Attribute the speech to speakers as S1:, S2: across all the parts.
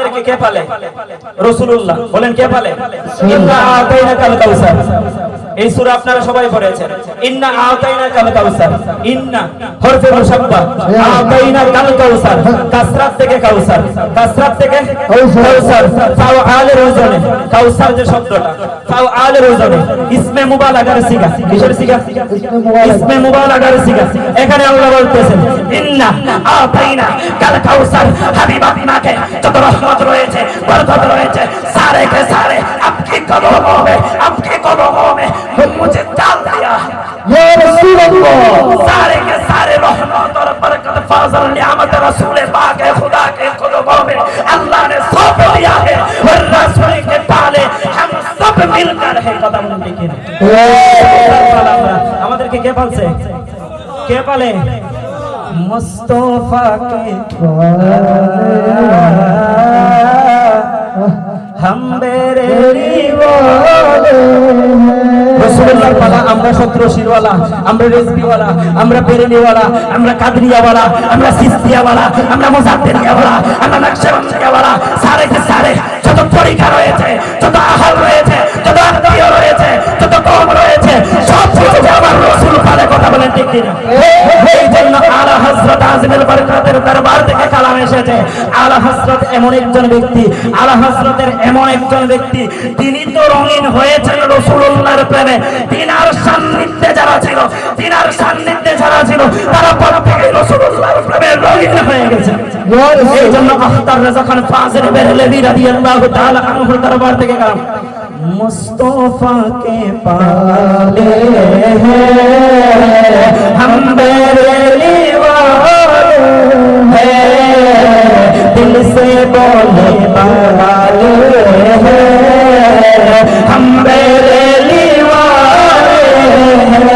S1: আমাদেরকে কে পালে? রাসূলুল্লাহ। বলেন কে পালে? ইন্না আতাইনাকাল কাউসার। এই সূরা আপনারা সবাই পড়েছেন। ইন্না আতাইনাকাল কাউসার। ইন্না হরফে মুশাব্বাহ, আতাইনাকাল কাউসার, কাসরাত থেকে কাউসার, কাসরাত থেকে কাউসার, ফাউআলের ওজনে কাউসার যে শব্দটা, ফাউআলের ওজনে ইসমে মুবালাগার সিগা। কিসের সিগা? ইসমে মুবালাগার সিগা। এখানে আল্লাহ বলতেছেন ইন্না আতাইনা কাল কাউসার। হাবিব আপনাকে যত রহমত রয়েছে, বরকত রয়েছে, সারে কে সারে আপকি কদমোं में, आपके कदमों में मुझे डाल दिया या रसूल अल्लाह। सारे के सारे रहमत और बरकत, फजल, नियामत रसूल पाक खुदा के कदमों में अल्लाह ने सौंप दिया है और रसूल के पाले हम सब मिलकर है कदम लेके। আমাদেরকে কে পালছে? কে পালে? মুস্তাফা কে हम बेरेलीवाले রাসূলুল্লাহর পালা। আমরা সত্রশিরওয়ালা, আমরা রেজবিওয়ালা, আমরা বেরেলিওয়ালা, আমরা কাদরিয়াওয়ালা, আমরা সিস্তিয়াওয়ালা, আমরা মুজাদ্দিদিয়াওয়ালা, আমরা নকশবন্দিয়াওয়ালা। সারে কে সারে যত তরিকা রয়েছে, যত আহল রয়েছে, যত আত্মীয় রয়েছে, যত কওম রয়েছে, সব কিছু আমার রাসূল পালে। কথা বলেন ঠিক কিনা? এই জন্য আলা হযরত আযমের বরকতের দরবার থেকে কালাম এসেছে। আলা হযরত এমন একজন ব্যক্তি, আলা হযরতের এমন একজন ব্যক্তি, তিনি তো রঙিন হয়েছেন রাসূলুল্লাহর প্রেমে। তিনার সান্নিধ্যে যারা ছিল, তিনার সান্নিধ্যে যারা ছিল, তারা প্রত্যেকই রাসূলুল্লাহর প্রেমে রঙিন হয়ে গেছে। এই জন্য আখতার রাজা খান ফাজিল বেরলভী রাদিয়াল্লাহু তাআলা আনহুর দরবার থেকে কালাম मुस्तफा के पाले हैं हम बेरेली वाले हैं दिल से बोले वाले हैं हम बेरेली वाले हैं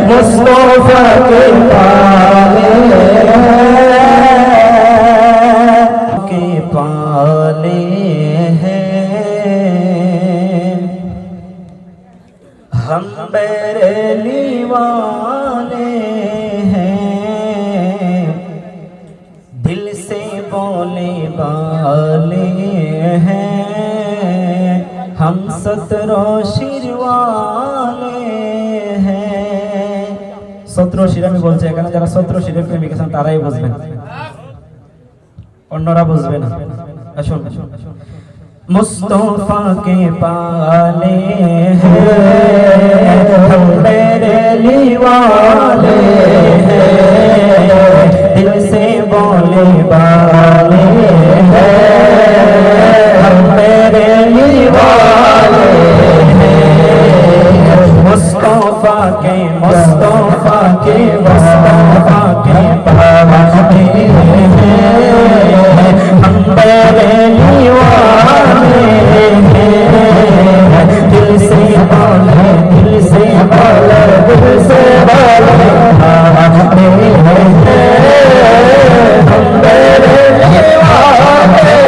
S1: मुस्तफा के पाले हम बेरेली वाले हैं दिल से बोले वाले हैं हम सतरोशिर वाले हैं। সত্রশির আমি বলছি, এখানে যারা সত্রশিরের প্রেমিক আছেন তারাই বুঝবেন, অন্যরা বুঝবে না। আসুন मुस्तफा के पाले हैं हम बेरेली वाले हैं दिल से बोले वाले हैं हम बेरेली वाले हैं मुस्तफा के मुस्तफा के मुस्तफा के पाले हैं हम बेरेली वाले दिल से बोले, दिल से बोले, दिल से बोले हम बेरेली वाले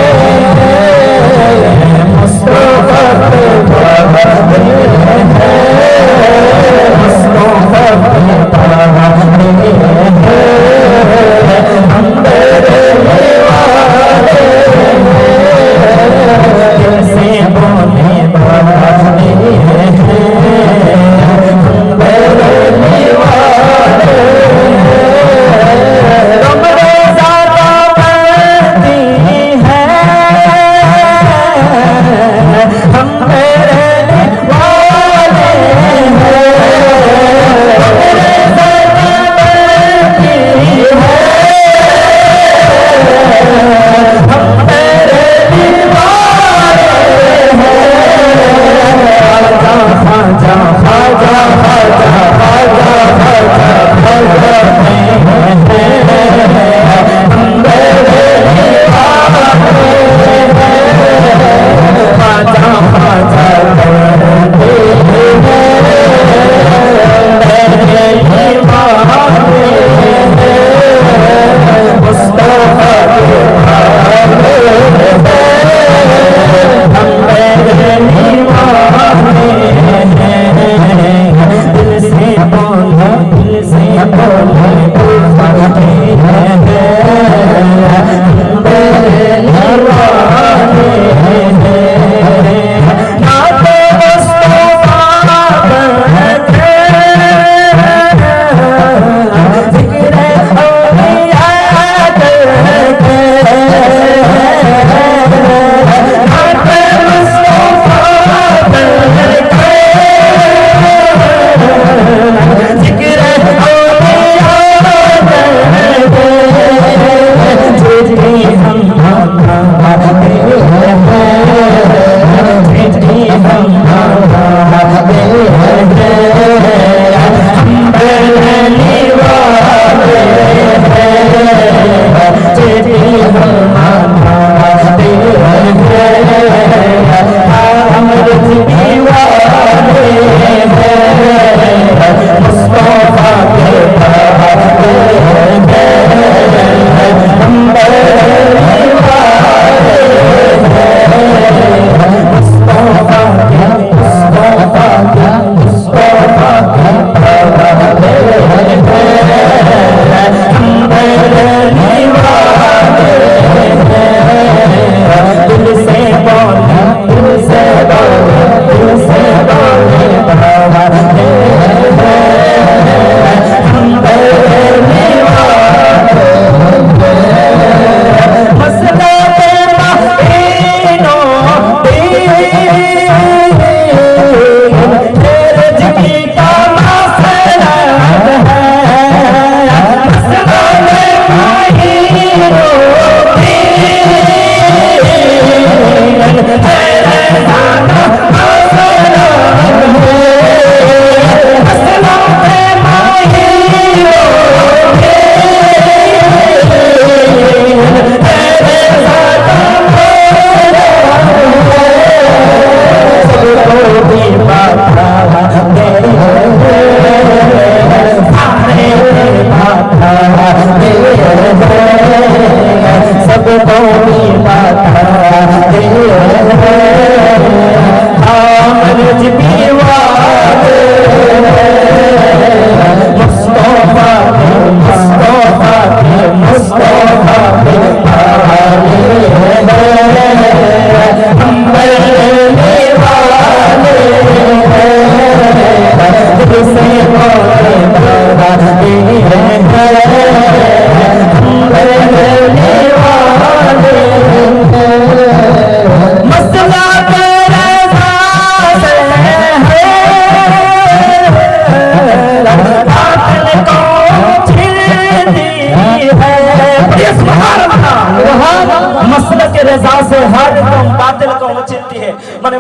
S1: মানে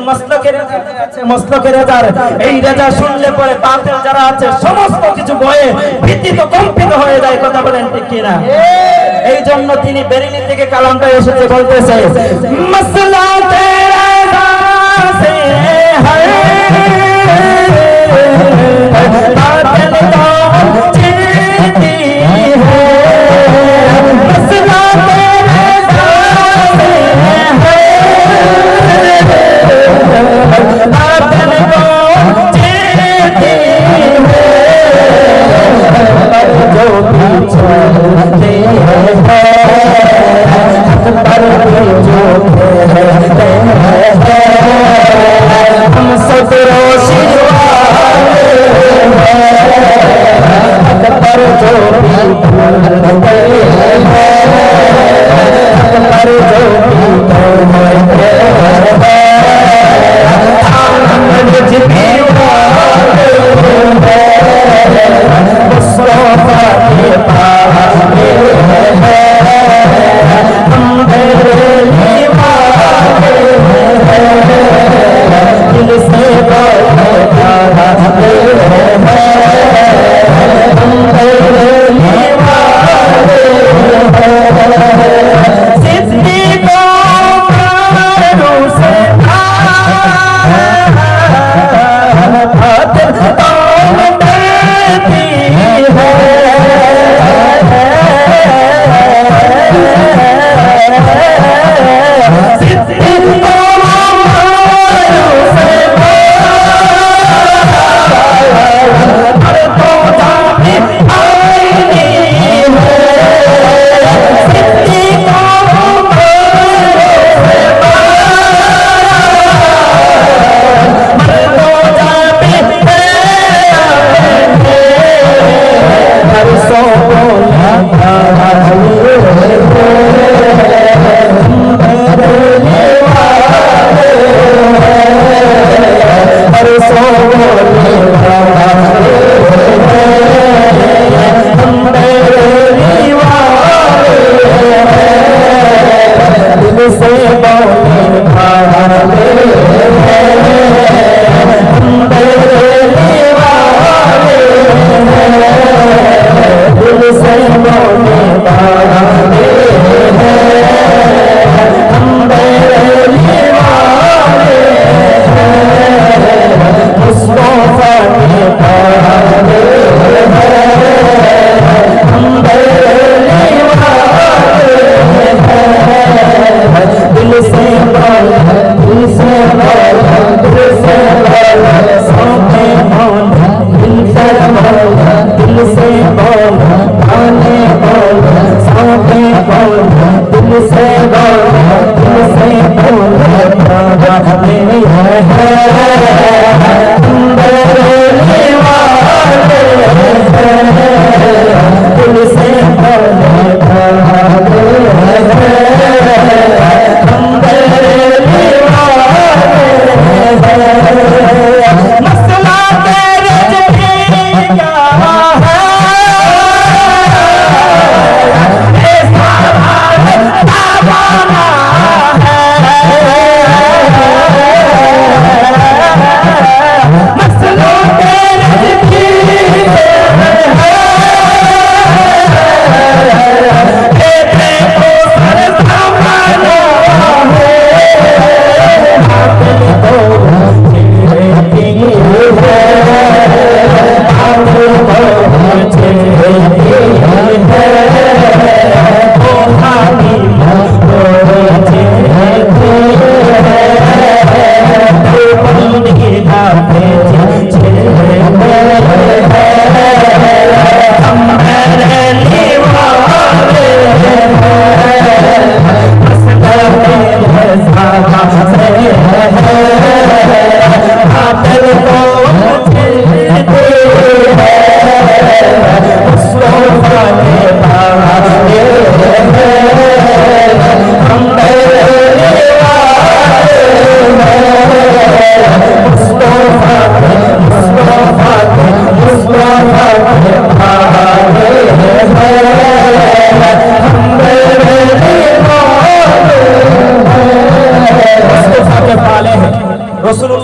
S1: মসলকের রেজার এই রেজা শুনলে পরে বাতিল যারা আছে সমস্ত কিছু ভয়ে ভীতিত কম্পিত হয়ে যায়। কথা বলেন ঠিক কিনা? এই জন্য তিনি বেরিনি থেকে কালামটা এসেছে, বলতেছে মসলা তেরা সে হ্যায় বাতিল তো চিনতি है मसला तेरा से है बातिल को चिनती है जो पीछे पर जो हम सब रोशी पर जो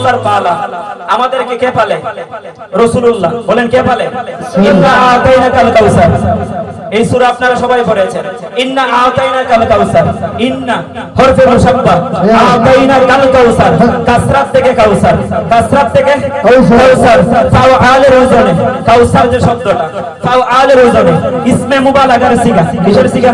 S1: কাউসার পালা। আমাদেরকে কে পালে? রাসূলুল্লাহ। বলেন কে পালে? ইন্না আতাইনাকাল কাউসার। এই সূরা আপনারা সবাই পড়েছেন। ইন্না আতাইনাকাল কাউসার। ইন্না হরফে মুশাব্বাহ, আতাইনাকাল কাউসার, কাসরাত থেকে কাউসার, কাসরাত থেকে কাউসার, ফাউআলের ওজনে কাউসার যে শব্দটা, ফাউআলের ওজনে ইসমে মুবালাগার সিগা। কিসের সিগা?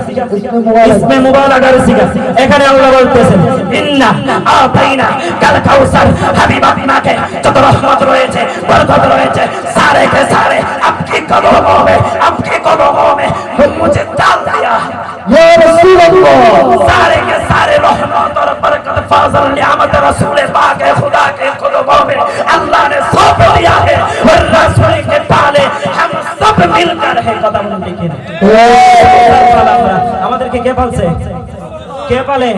S1: ইসমে মুবালাগার সিগা। এখানে আল্লাহ বলতেছেন ইন্না আতাইনা কাল কাউসার। হাবিব আপনাকে যত রহমত রয়েছে, বরকত রয়েছে, সারে কে সারে আপকি কদমों में, आपके कदमों में मुझे डाल दिया या रसूल अल्लाह। सारे के सारे रहमत और बरकत, फजल, नियामत रसूल पाक खुदा के कदमों में अल्लाह ने सौंप दिया है और रसूल के पाले हम सब मिलकर है कदम लेके। আমাদেরকে কে পালছে? কে পালে?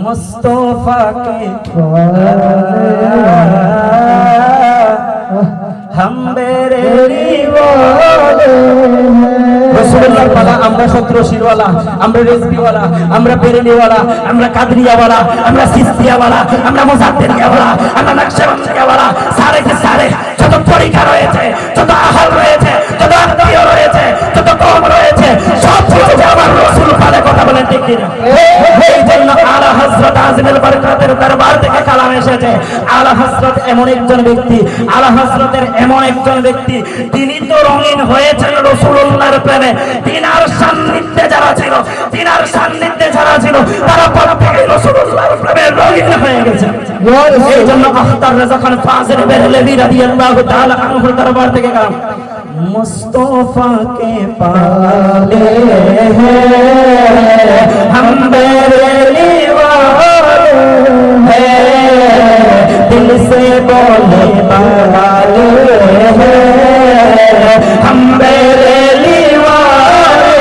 S1: মুস্তাফা কে हम রাসূলুল্লাহর পালা। আমরা সত্র শিরওয়ালা, আমরা রেজবিওয়ালা, আমরা বেরেলিওয়ালা, আমরা কাদরিয়াওয়ালা, আমরা সিস্তিয়াওয়ালা, আমরা মুজাদ্দিদিয়াওয়ালা, আমরা নকশবন্দিয়াওয়ালা, সারে কে সারে যত তরিকা রয়েছে, যত আহল রয়েছে, যত আত্মীয় রয়েছে, যত কওম রয়েছে, সব কিছু আমার রাসূল পালে। কথা বলেন ঠিক কি না? এই জন্য আলা হযরত আযমুল বরকতের দরবার থেকে কালাম এসেছে। আলা হযরত এমন একজন ব্যক্তি, আলা হযরতের এমন একজন ব্যক্তি, তিনি তো রঙিন হয়েছেন রাসূলুল্লাহর প্রেমে। তিনার সান্নিধ্যে যারা ছিল, তিনার সান্নিধ্যে যারা ছিল, তারা প্রত্যেকই রাসূলুল্লাহর প্রেমে রঙিন হয়ে গেছে। এই জন্য আখতার রাজা খান ফাজিল বেরলভী রাদিয়াল্লাহু তাআলা আনহুর দরবার থেকে কালাম मुस्तफा के पाले हैं हम बेरेली वाले हैं, दिल से बोले वाले हैं हम बेरेली वाले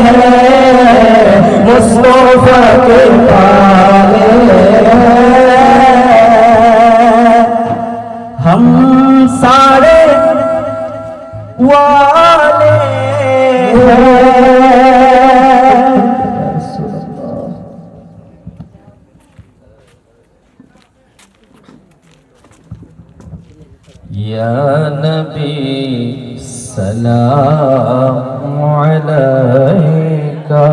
S1: हैं, मुस्तफा के पाले हैं हम सारे वाले
S2: या नबी सलाम अलैका,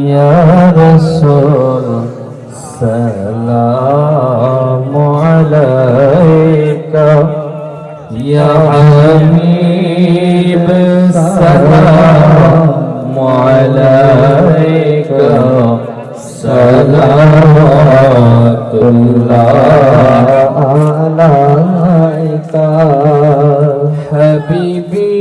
S2: या रसूल सलाम अलैका, या हबीब सलाम अलैका, सलावतुल्लाह अलैका, हबीबी